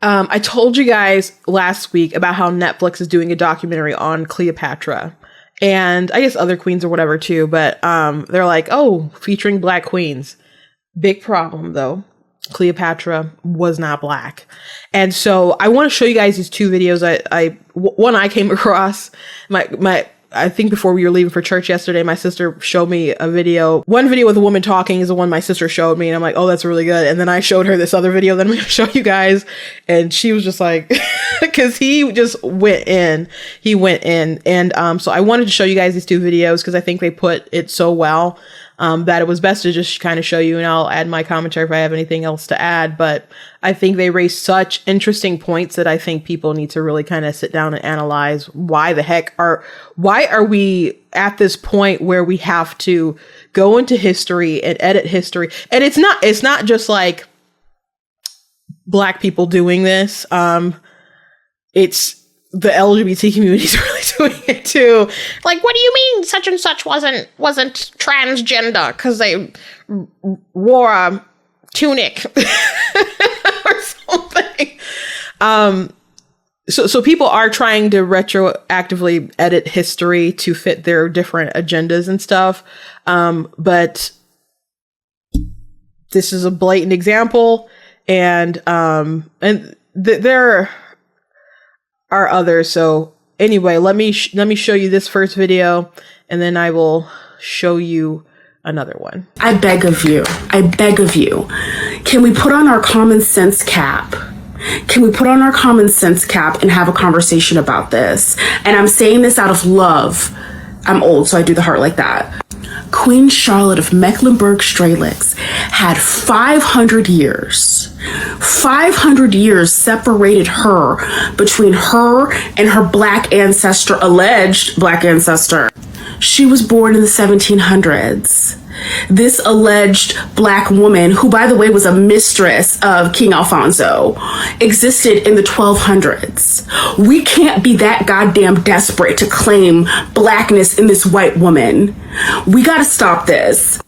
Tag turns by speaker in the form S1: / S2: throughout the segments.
S1: I told you guys last week about how Netflix is doing a documentary on Cleopatra and I guess other queens or whatever too. But they're like, oh, featuring Black queens. Big problem though. Cleopatra was not Black. And so I want to show you guys these two videos. One I came across, I think before we were leaving for church yesterday, my sister showed me a video. One video with a woman talking is the one my sister showed me. And I'm like, oh, that's really good. And then I showed her this other video that I'm going to show you guys. And she was just like, because he just went in. He went in. And so I wanted to show you guys these two videos because I think they put it so well that it was best to just kind of show you. And I'll add my commentary if I have anything else to add. But I think they raise such interesting points that I think people need to really kind of sit down and analyze why are we at this point where we have to go into history and edit history. And it's not just like Black people doing this. It's the LGBT community is really doing it too. Like, what do you mean such and such wasn't transgender because they wore a tunic or something? So people are trying to retroactively edit history to fit their different agendas and stuff. But this is a blatant example, and there are others. So anyway, let me show you this first video, and then I will show you another one.
S2: I beg of you, can we put on our common sense cap? Can we put on our common sense cap and have a conversation about this? And I'm saying this out of love. I'm old, so I do the heart like that. Queen Charlotte of Mecklenburg-Strelitz had 500 years. 500 years separated her between her and her Black ancestor, alleged Black ancestor. She was born in the 1700s. This alleged Black woman, who by the way was a mistress of King Alfonso, existed in the 1200s. We can't be that goddamn desperate to claim Blackness in this white woman. We gotta stop this.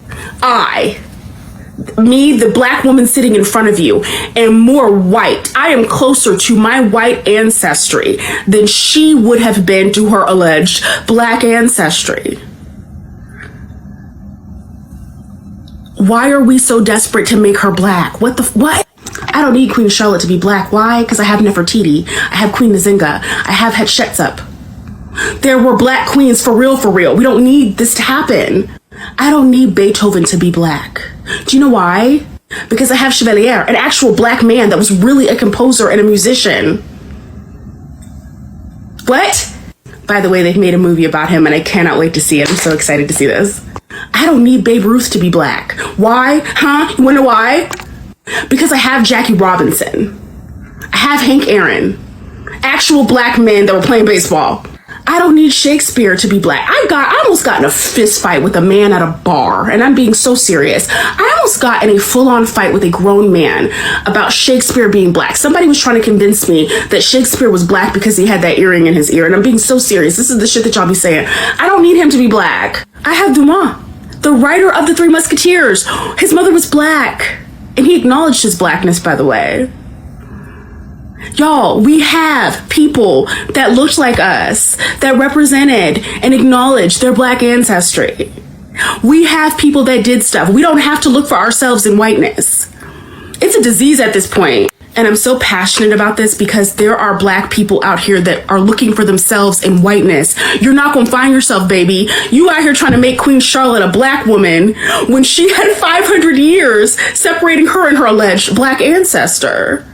S2: Me, the Black woman sitting in front of you, am more white. I am closer to my white ancestry than she would have been to her alleged Black ancestry. Why are we so desperate to make her Black? What? I don't need Queen Charlotte to be Black. Why? Because I have Nefertiti. I have Queen Nzinga. I have Hatshepsut. There were Black queens for real, for real. We don't need this to happen. I don't need Beethoven to be Black. Do you know why? Because I have Chevalier, an actual Black man that was really a composer and a musician. What? By the way, they've made a movie about him and I cannot wait to see it. I'm so excited to see this. I don't need Babe Ruth to be Black. Why? Huh? You wanna know why? Because I have Jackie Robinson. I have Hank Aaron. Actual Black men that were playing baseball. I don't need Shakespeare to be Black. I almost got in a fist fight with a man at a bar, and I'm being so serious. I almost got in a full-on fight with a grown man about Shakespeare being Black. Somebody was trying to convince me that Shakespeare was Black because he had that earring in his ear, and I'm being so serious. This is the shit that y'all be saying. I don't need him to be Black. I have Dumas, the writer of The Three Musketeers. His mother was Black, and he acknowledged his Blackness, by the way. Y'all, we have people that looked like us, that represented and acknowledged their Black ancestry. We have people that did stuff. We don't have to look for ourselves in whiteness. It's a disease at this point. And I'm so passionate about this because there are Black people out here that are looking for themselves in whiteness. You're not gonna find yourself, baby. You out here trying to make Queen Charlotte a Black woman when she had 500 years separating her and her alleged Black ancestor.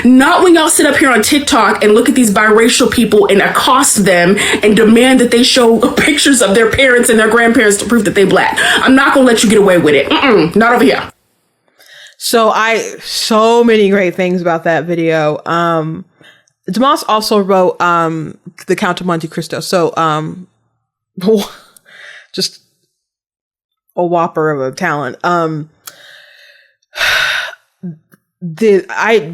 S2: Not when y'all sit up here on TikTok and look at these biracial people and accost them and demand that they show pictures of their parents and their grandparents to prove that they Black. I'm not gonna let you get away with it. Not over here.
S1: So many great things about that video. Dumas also wrote The Count of Monte Cristo. So just a whopper of a talent.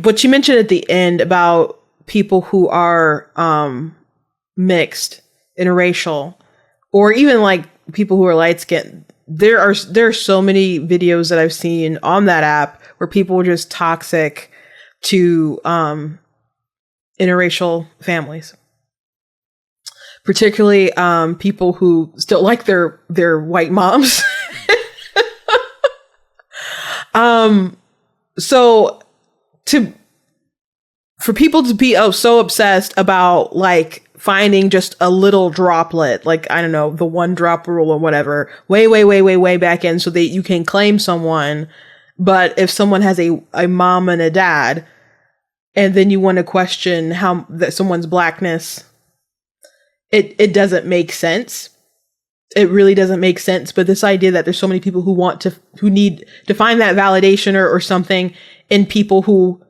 S1: What you mentioned at the end about people who are mixed, interracial, or even like people who are light skinned, there are so many videos that I've seen on that app where people are just toxic to interracial families, particularly people who still like their white moms. So for people to be so obsessed about like finding just a little droplet, like, I don't know, the one drop rule or whatever, way back in, so that you can claim someone. But if someone has a mom and a dad, and then you want to question how that someone's blackness, it doesn't make sense. It really doesn't make sense. But this idea that there's so many people who need to find that validation or something in people who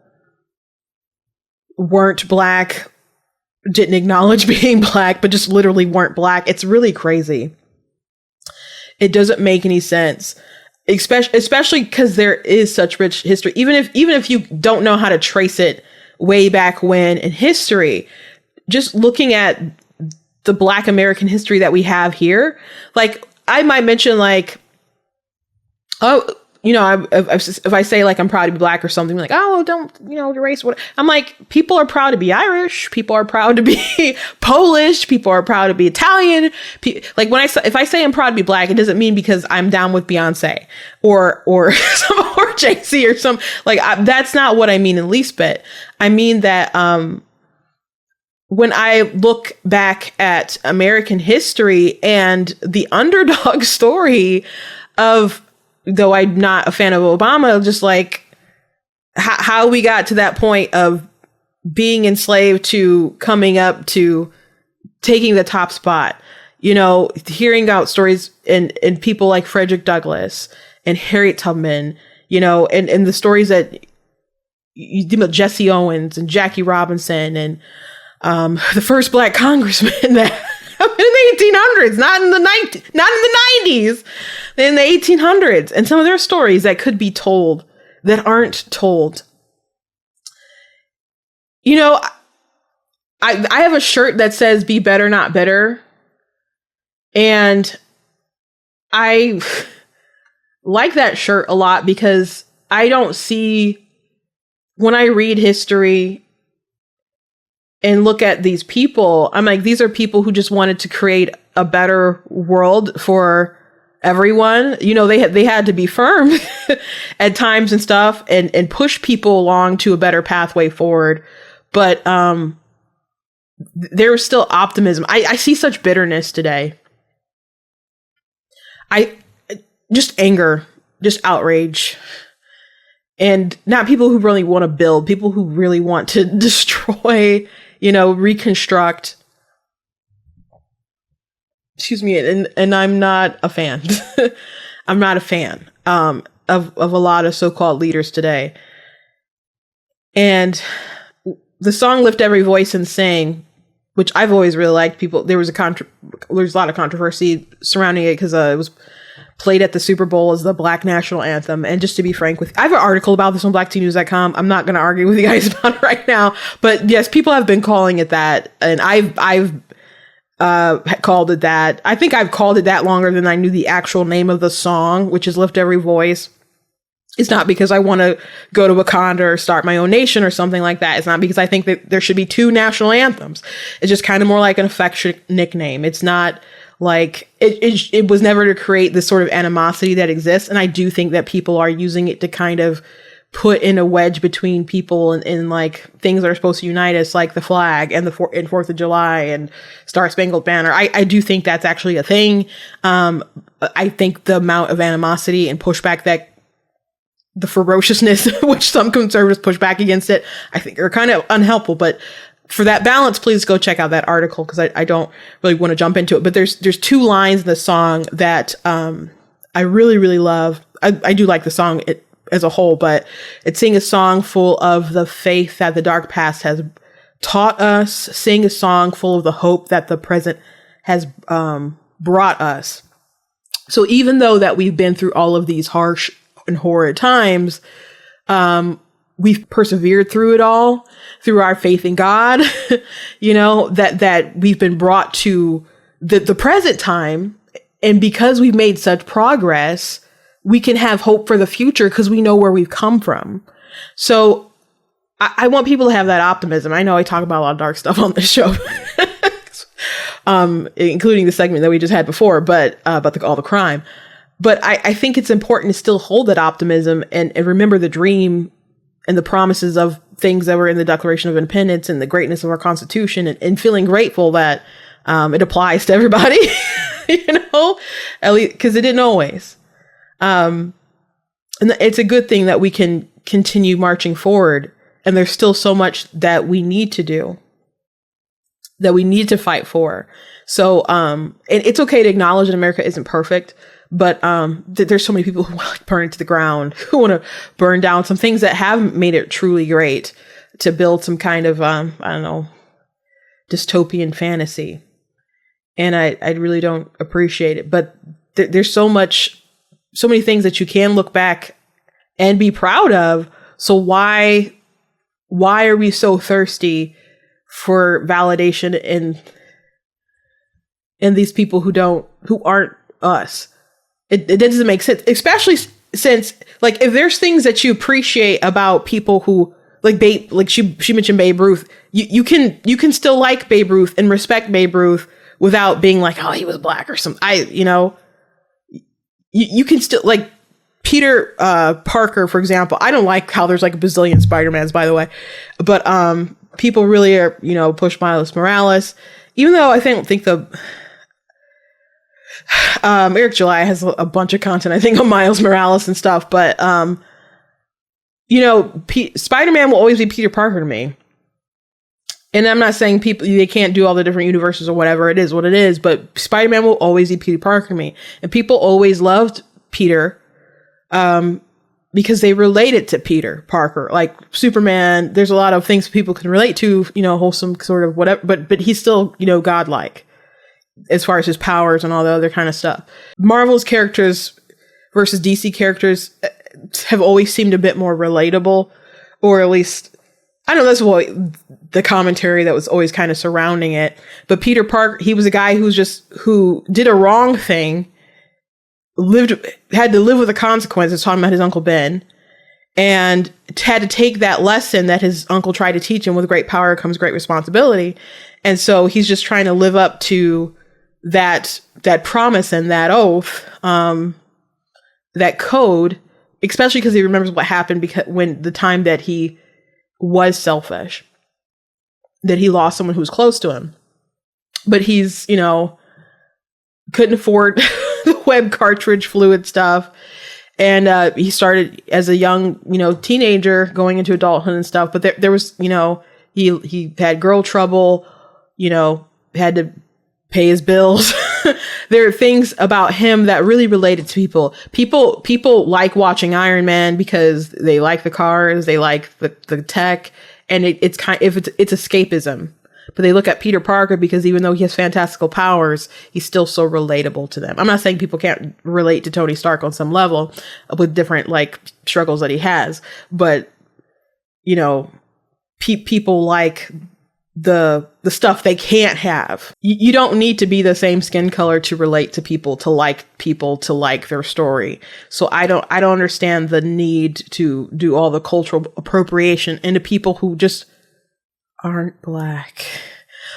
S1: weren't black, didn't acknowledge being black, but just literally weren't black. It's really crazy. It doesn't make any sense, especially because there is such rich history. Even if you don't know how to trace it way back when in history, just looking at the Black American history that we have here, like I might mention like, oh, you know, if I say like I'm proud to be black or something, like, oh, don't, you know, erase what I'm like, people are proud to be Irish, people are proud to be Polish, people are proud to be Italian. Like if I say I'm proud to be black, it doesn't mean because I'm down with Beyonce or or Jay-Z or some, like that's not what I mean in the least bit. I mean that when I look back at American history and the underdog story of, though I'm not a fan of Obama, just like how we got to that point of being enslaved to coming up to taking the top spot, you know, hearing out stories and people like Frederick Douglass and Harriet Tubman, you know, and the stories that Jesse Owens and Jackie Robinson and the first black congressman that in the 1800s, not in the 90s, in the 1800s, and some of their stories that could be told that aren't told. You know, I have a shirt that says "Be better, not bitter," and I like that shirt a lot because I don't see, when I read history and look at these people, I'm like, these are people who just wanted to create a better world for everyone. You know, they had to be firm at times and stuff and push people along to a better pathway forward. But there was still optimism. I see such bitterness today. Just anger, just outrage. And not people who really want to build, people who really want to destroy, you know, reconstruct. Excuse me. And I'm not a fan. I'm not a fan of a lot of so-called leaders today. And the song Lift Every Voice and Sing, which I've always really liked, there's a lot of controversy surrounding it because it was played at the Super Bowl as the Black national anthem. And just to be frank with you, I have an article about this on blacktnews.com. I'm not going to argue with you guys about it right now, but yes, people have been calling it that. And I've called it that. I think I've called it that longer than I knew the actual name of the song, which is Lift Every Voice. It's not because I want to go to Wakanda or start my own nation or something like that. It's not because I think that there should be two national anthems. It's just kind of more like an affectionate nickname. It's not like it was never to create this sort of animosity that exists. And I do think that people are using it to kind of put in a wedge between people and like things that are supposed to unite us, like the flag and the 4th of July and Star Spangled Banner. I do think that's actually a thing. I think the amount of animosity and pushback that the ferociousness which some conservatives push back against it, I think are kind of unhelpful. But for that balance, please go check out that article because I don't really want to jump into it. But there's two lines in the song that I really, really love. I do like the song as a whole, but it's sing a song full of the faith that the dark past has taught us, sing a song full of the hope that the present has brought us. So even though that we've been through all of these harsh and horrid times, we've persevered through it all through our faith in God, you know, that we've been brought to the present time. And because we've made such progress, we can have hope for the future because we know where we've come from. So I want people to have that optimism. I know I talk about a lot of dark stuff on this show, including the segment that we just had before, but about all the crime. But I think it's important to still hold that optimism and remember the dream and the promises of things that were in the Declaration of Independence and the greatness of our Constitution, and feeling grateful that it applies to everybody, at least because it didn't always. And it's a good thing that we can continue marching forward. And there's still so much that we need to do, that we need to fight for. So, and it's okay to acknowledge that America isn't perfect, but there's so many people who want to burn it to the ground, who want to burn down some things that have made it truly great, to build some kind of, dystopian fantasy. And I really don't appreciate it. But there's so many things that you can look back and be proud of. So why are we so thirsty for validation in these people who aren't us? It doesn't make sense, especially since, like, if there's things that you appreciate about people who like she mentioned Babe Ruth, you can still like Babe Ruth and respect Babe Ruth without being like, oh, he was black or something. You can still, like, Peter Parker, for example. I don't like how there's like a bazillion Spider-Mans, by the way, but people really are, push Miles Morales, even though I think the Eric July has a bunch of content, I think, on Miles Morales and stuff, but Spider-Man will always be Peter Parker to me. And I'm not saying they can't do all the different universes or whatever. It is what it is. But Spider-Man will always be Peter Parker to me. And people always loved Peter because they related to Peter Parker. Like Superman, there's a lot of things people can relate to, wholesome sort of whatever. But he's still, godlike as far as his powers and all the other kind of stuff. Marvel's characters versus DC characters have always seemed a bit more relatable, or at least, I don't know, that's what the commentary that was always kind of surrounding it. But Peter Parker, he was a guy who did a wrong thing, had to live with the consequences, talking about his Uncle Ben, and had to take that lesson that his uncle tried to teach him: with great power comes great responsibility. And so he's just trying to live up to that promise and that oath, that code, especially because he remembers what happened when the time that he was selfish, that he lost someone who was close to him. But he's, couldn't afford the web cartridge fluid stuff. And he started as a young, teenager going into adulthood and stuff. But there was, he had girl trouble, had to pay his bills. There are things about him that really related to people. People like watching Iron Man because they like the cars, they like the tech, and it's escapism. But they look at Peter Parker because even though he has fantastical powers, he's still so relatable to them. I'm not saying people can't relate to Tony Stark on some level with different struggles that he has, but people like the stuff they can't have. You don't need to be the same skin color to relate to people, to like their story. So I don't understand the need to do all the cultural appropriation into people who just aren't black,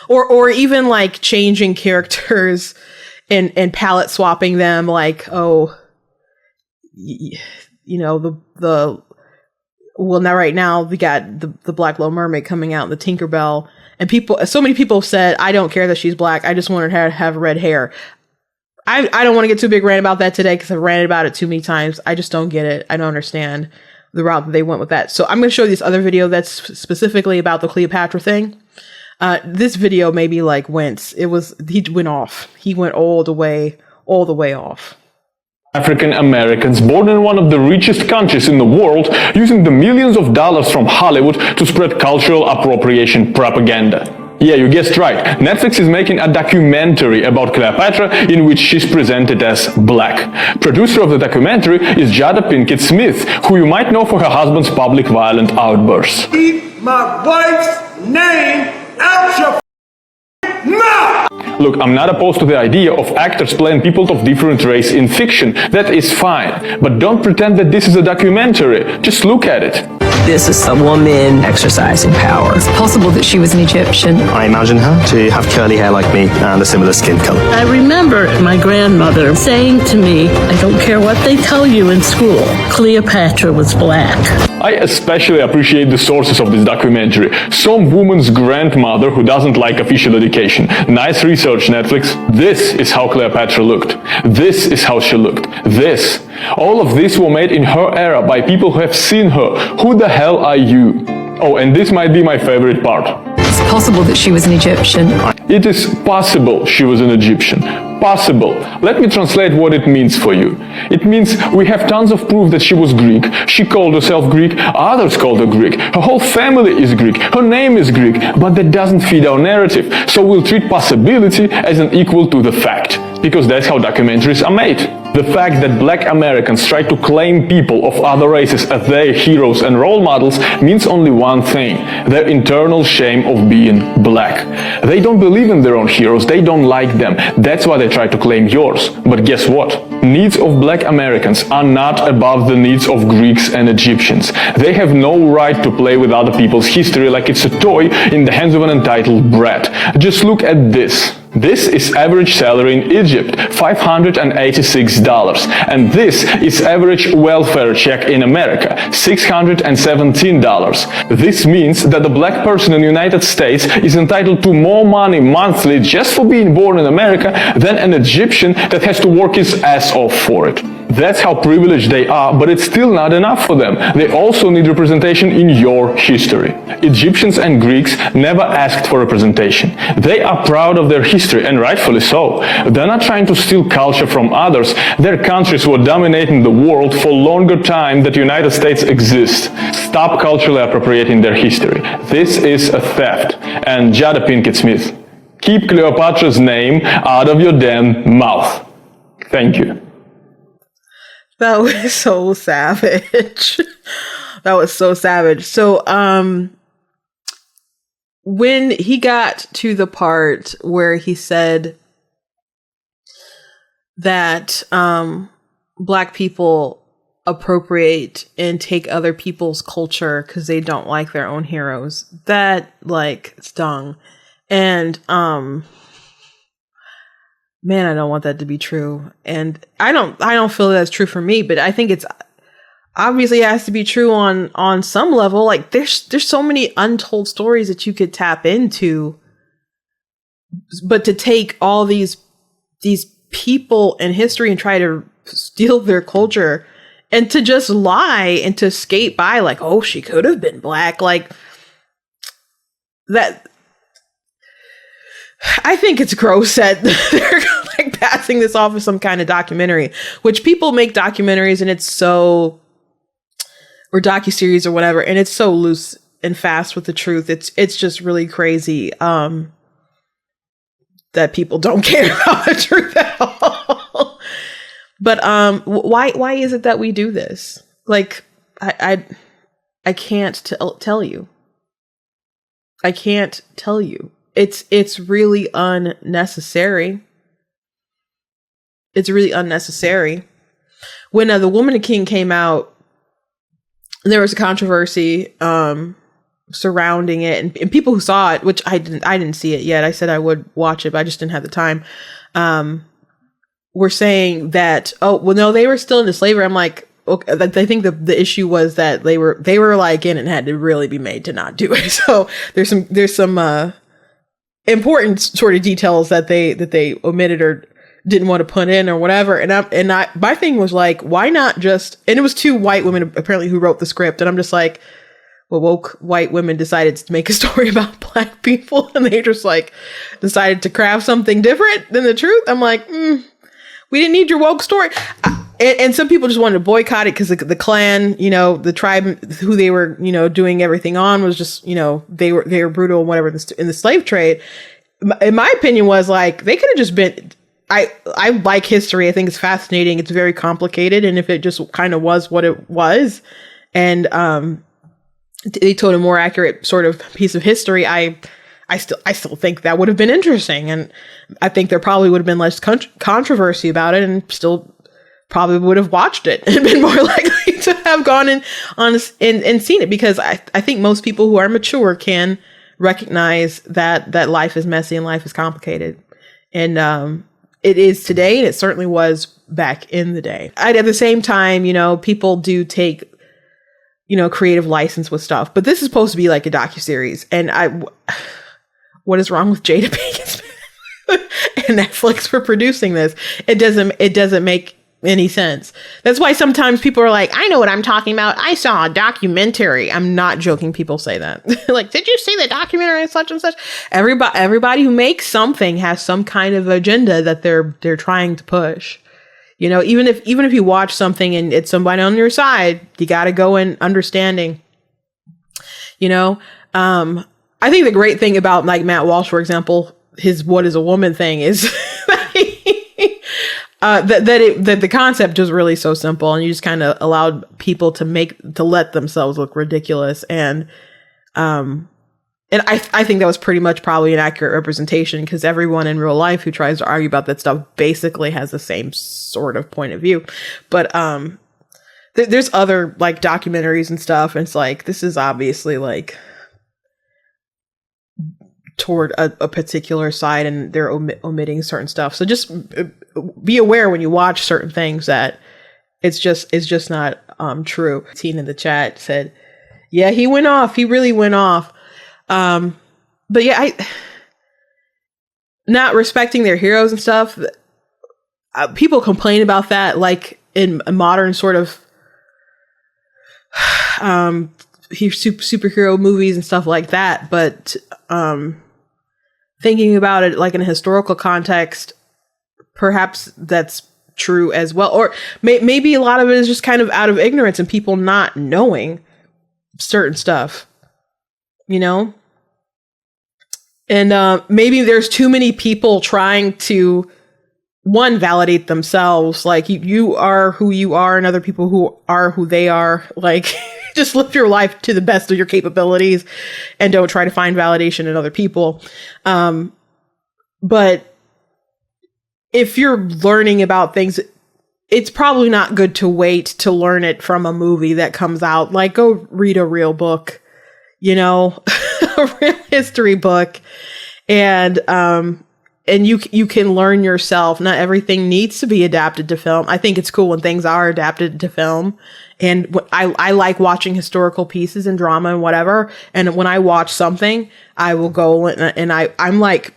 S1: or even changing characters and palette swapping them, now right now we got the Black Little Mermaid coming out, and the Tinkerbell. And so many people said, I don't care that she's black, I just wanted her to have red hair. I don't want to get too big rant about that today because I've ranted about it too many times. I just don't get it. I don't understand the route that they went with that. So I'm going to show you this other video that's specifically about the Cleopatra thing. This video maybe he went off. He went all the way off.
S3: African Americans born in one of the richest countries in the world using the millions of dollars from Hollywood to spread cultural appropriation propaganda. Yeah, you guessed right. Netflix is making a documentary about Cleopatra in which she's presented as black. Producer of the documentary is Jada Pinkett Smith, who you might know for her husband's public violent outbursts.
S4: Keep my wife's name out your mouth!
S3: Look, I'm not opposed to the idea of actors playing people of different race in fiction. That is fine. But don't pretend that this is a documentary. Just look at it.
S4: This is a woman exercising power.
S5: It's possible that she was an Egyptian.
S6: I imagine her to have curly hair like me and a similar skin color.
S7: I remember my grandmother saying to me, I don't care what they tell you in school, Cleopatra was black.
S3: I especially appreciate the sources of this documentary. Some woman's grandmother who doesn't like official education. Nice research, Netflix. This is how Cleopatra looked. This is how she looked. This. All of this were made in her era by people who have seen her. Who the hell are you? Oh, and this might be my favorite part.
S5: It's possible that she was an Egyptian.
S3: It is possible she was an Egyptian. Possible. Let me translate what it means for you. It means we have tons of proof that she was Greek. She called herself Greek. Others called her Greek. Her whole family is Greek. Her name is Greek. But that doesn't fit our narrative. So we'll treat possibility as an equal to the fact. Because that's how documentaries are made. The fact that black Americans try to claim people of other races as their heroes and role models means only one thing: their internal shame of being black. They don't believe in their own heroes, they don't like them. That's why they try to claim yours. But guess what? Needs of black Americans are not above the needs of Greeks and Egyptians. They have no right to play with other people's history like it's a toy in the hands of an entitled brat. Just look at this. This is average salary in Egypt, $586. And this is average welfare check in America, $617. This means that the black person in the United States is entitled to more money monthly just for being born in America than an Egyptian that has to work his ass off for it. That's how privileged they are, but it's still not enough for them. They also need representation in your history. Egyptians and Greeks never asked for representation. They are proud of their history, and rightfully so. They're not trying to steal culture from others. Their countries were dominating the world for longer time than the United States exists. Stop culturally appropriating their history. This is a theft. And Jada Pinkett Smith, keep Cleopatra's name out of your damn mouth. Thank you.
S1: That was so savage. That was so savage. So, when he got to the part where he said that black people appropriate and take other people's culture because they don't like their own heroes, that like stung. And man, I don't want that to be true. And I don't feel that's true for me, but I think it's obviously has to be true on some level. Like there's so many untold stories that you could tap into, but to take all these people in history and try to steal their culture and to just lie and to skate by like, oh, she could have been black, like that. I think it's gross that they're like passing this off as some kind of documentary, which people make documentaries and it's so, or docuseries or whatever, and it's so loose and fast with the truth. It's just really crazy that people don't care about the truth at all. But why is it that we do this? Like I can't tell you. I can't tell you. It's really unnecessary. It's really unnecessary. When The Woman King came out, there was a controversy surrounding it, and people who saw it, which I didn't see it yet. I said I would watch it, but I just didn't have the time. Were saying that, oh, well, no, they were still into slavery. I'm like, okay, I think the issue was that they were like in and had to really be made to not do it. So there's some important sort of details that they omitted or didn't want to put in or whatever. And I my thing was like, why not just, and it was two white women apparently who wrote the script. And I'm just like, well, woke white women decided to make a story about black people and they just like decided to craft something different than the truth. I'm like, we didn't need your woke story. And some people just wanted to boycott it because the Klan, the tribe who they were, doing everything on was just, they were brutal and whatever in the slave trade. In my opinion was like, they could have just been, I like history. I think it's fascinating. It's very complicated. And if it just kind of was what it was and they told a more accurate sort of piece of history, I I still think that would have been interesting, and I think there probably would have been less controversy about it, and still probably would have watched it and been more likely to have gone and seen it, because I think most people who are mature can recognize that life is messy and life is complicated, and it is today, and it certainly was back in the day. At the same time, people do take creative license with stuff, but this is supposed to be like a docuseries, and what is wrong with Jada Pinkett and Netflix for producing this? It doesn't make any sense. That's why sometimes people are like, I know what I'm talking about. I saw a documentary. I'm not joking. People say that. Like, did you see the documentary such and such? Everybody who makes something has some kind of agenda that they're trying to push. Even if you watch something and it's somebody on your side, you got to go in understanding. I think the great thing about like Matt Walsh, for example, his "What is a Woman" thing is that the concept is really so simple, and you just kind of allowed people to let themselves look ridiculous, and I think that was pretty much probably an accurate representation, because everyone in real life who tries to argue about that stuff basically has the same sort of point of view. But there's other like documentaries and stuff, and it's like, this is obviously like toward a particular side, and they're omitting certain stuff. So just be aware when you watch certain things that it's just not true. Teen in the chat said, yeah, he went off. He really went off. But yeah, not respecting their heroes and stuff. People complain about that, like in a modern sort of superhero movies and stuff like that. But thinking about it like in a historical context, perhaps that's true as well. Or maybe a lot of it is just kind of out of ignorance and people not knowing certain stuff, And maybe there's too many people trying to, validate themselves. Like, you are who you are, and other people who are who they are. Like, just live your life to the best of your capabilities and don't try to find validation in other people. But if you're learning about things, it's probably not good to wait to learn it from a movie that comes out. Like, go read a real book, a real history book, and you can learn yourself. Not everything needs to be adapted to film. I think it's cool when things are adapted to film, and I like watching historical pieces and drama and whatever. And when I watch something, I will go and I'm like,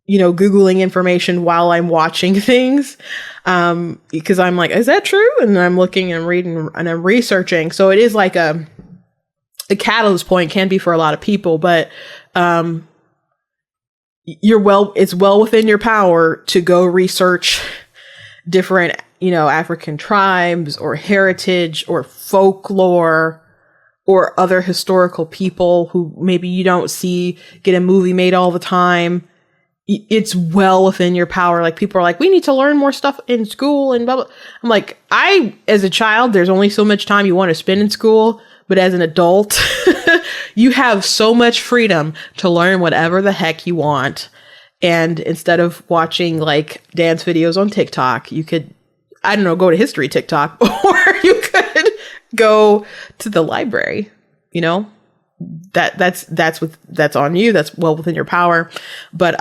S1: Googling information while I'm watching things, because I'm like, is that true? And I'm looking and reading and I'm researching. So it is like a catalyst point, can be for a lot of people, but it's well within your power to go research different, African tribes or heritage or folklore or other historical people who maybe you don't see get a movie made all the time. It's well within your power. Like, people are like, we need to learn more stuff in school and blah, blah. I'm like, as a child, there's only so much time you want to spend in school. But as an adult, you have so much freedom to learn whatever the heck you want. And instead of watching like dance videos on TikTok, you could, go to history TikTok, or you could go to the library, that's on you. That's well within your power. But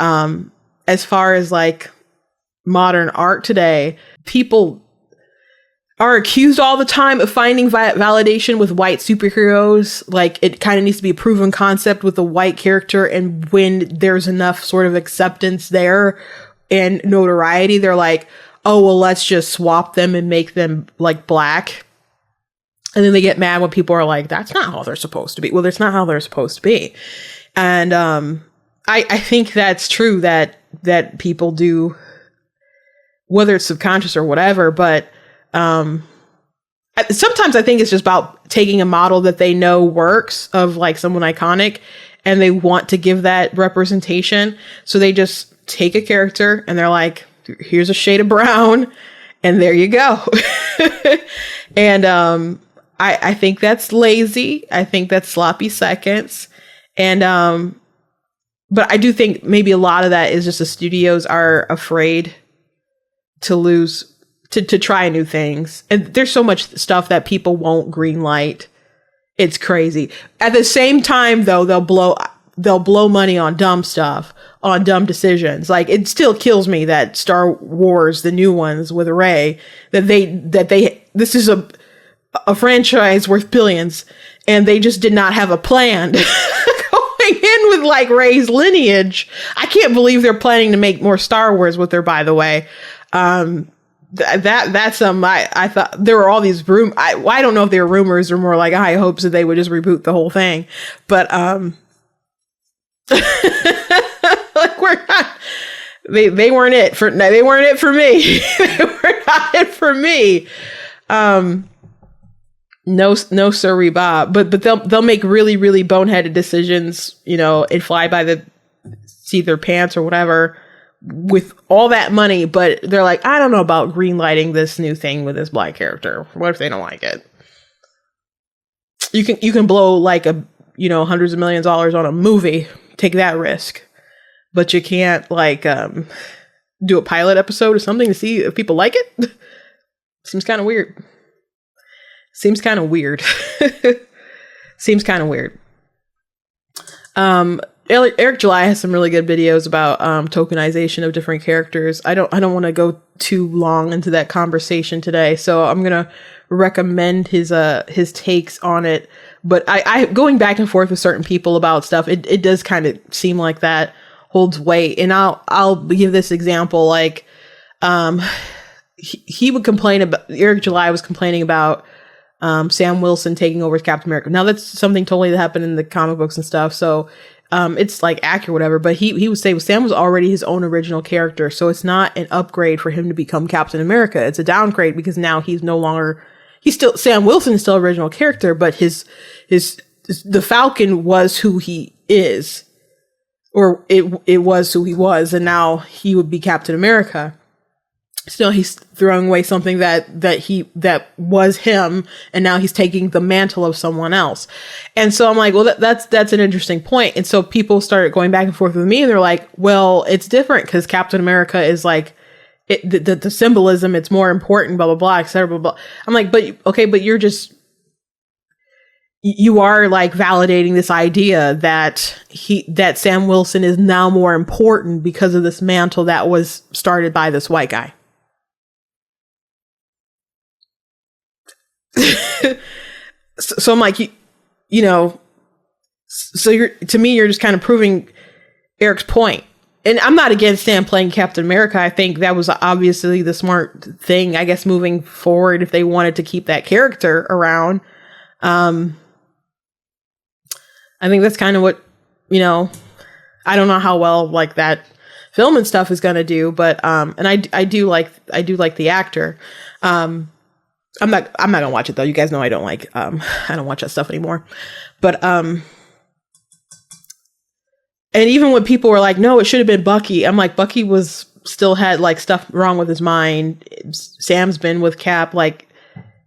S1: as far as like modern art today, people are accused all the time of finding validation with white superheroes. Like, it kind of needs to be a proven concept with a white character. And when there's enough sort of acceptance there and notoriety, they're like, oh, well, let's just swap them and make them like black. And then they get mad when people are like, that's not how they're supposed to be. Well, that's not how they're supposed to be. And I think that's true that people do, whether it's subconscious or whatever, but sometimes I think it's just about taking a model that they know works of like someone iconic, and they want to give that representation. So they just take a character and they're like, here's a shade of brown, and there you go. And I think that's lazy. I think that's sloppy seconds. And But I do think maybe a lot of that is just the studios are afraid to lose, to try new things. And there's so much stuff that people won't green light. It's crazy. At the same time, though, they'll blow money on dumb stuff, on dumb decisions. Like, it still kills me that Star Wars, the new ones with Rey, this is a franchise worth billions, and they just did not have a plan going in with like Rey's lineage. I can't believe they're planning to make more Star Wars with her, by the way. That's I thought there were all these I don't know if they were rumors or more like high hopes that they would just reboot the whole thing, but like we're not, they weren't it for me. They were not it for me. No sirree, Bob. But they'll make really, really boneheaded decisions, and fly by the seat of their pants or whatever with all that money. But they're like, I don't know about greenlighting this new thing with this black character. What if they don't like it? You can blow like hundreds of millions of dollars on a movie, take that risk, but you can't like do a pilot episode or something to see if people like it. Seems kind of weird. Seems kind of weird. Eric July has some really good videos about tokenization of different characters. I don't want to go too long into that conversation today, so I'm gonna recommend his takes on it. But I going back and forth with certain people about stuff, it does kind of seem like that holds weight. And I'll give this example, like he would complain about, Eric July was complaining about Sam Wilson taking over as Captain America. Now that's something totally that happened in the comic books and stuff, so it's like accurate, whatever. But he would say, well, Sam was already his own original character, so it's not an upgrade for him to become Captain America. It's a downgrade because now he's no longer. Sam Wilson is still original character, but the Falcon was who he is, or it was who he was, and now he would be Captain America. Still, he's throwing away something that was him, and now he's taking the mantle of someone else. And so I'm like, well, that's an interesting point. And so people started going back and forth with me, and they're like, well, it's different because Captain America is like the symbolism. It's more important, blah blah blah, etc. Blah blah. I'm like, but you are like validating this idea that Sam Wilson is now more important because of this mantle that was started by this white guy. So I'm like, so you're just kind of proving Eric's point. And I'm not against Sam playing Captain America. I think that was obviously the smart thing, I guess, moving forward if they wanted to keep that character around. I think that's kind of what, I don't know how well like that film and stuff is going to do, but and I do like the actor. I'm not gonna watch it though. You guys know I don't watch that stuff anymore. But and even when people were like, no, it should have been Bucky, I'm like, Bucky still had like stuff wrong with his mind. Sam's been with Cap, like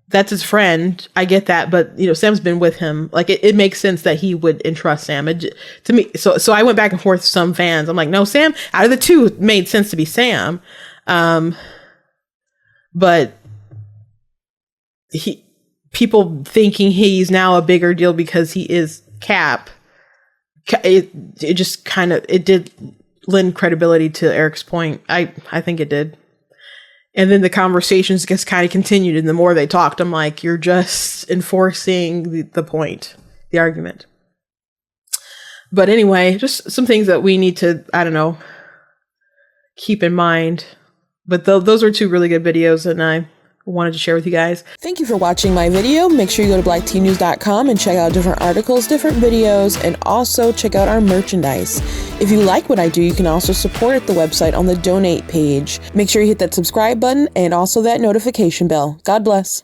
S1: that's his friend. I get that, but Sam's been with him. Like it makes sense that he would entrust Sam. To me, so I went back and forth with some fans. I'm like, no, Sam out of the two it made sense to be Sam, but people thinking he's now a bigger deal because he is Cap. It just kind of, it did lend credibility to Eric's point. I think it did. And then the conversations just kind of continued, and the more they talked, I'm like, you're just enforcing the point, the argument. But anyway, just some things that we need to, I don't know, keep in mind. But those are two really good videos, and I wanted to share with you guys. Thank you for watching my video. Make sure you go to blacktnews.com and check out different articles, different videos, and also check out our merchandise. If you like what I do, you can also support at the website on the donate page. Make sure you hit that subscribe button and also that notification bell. God bless.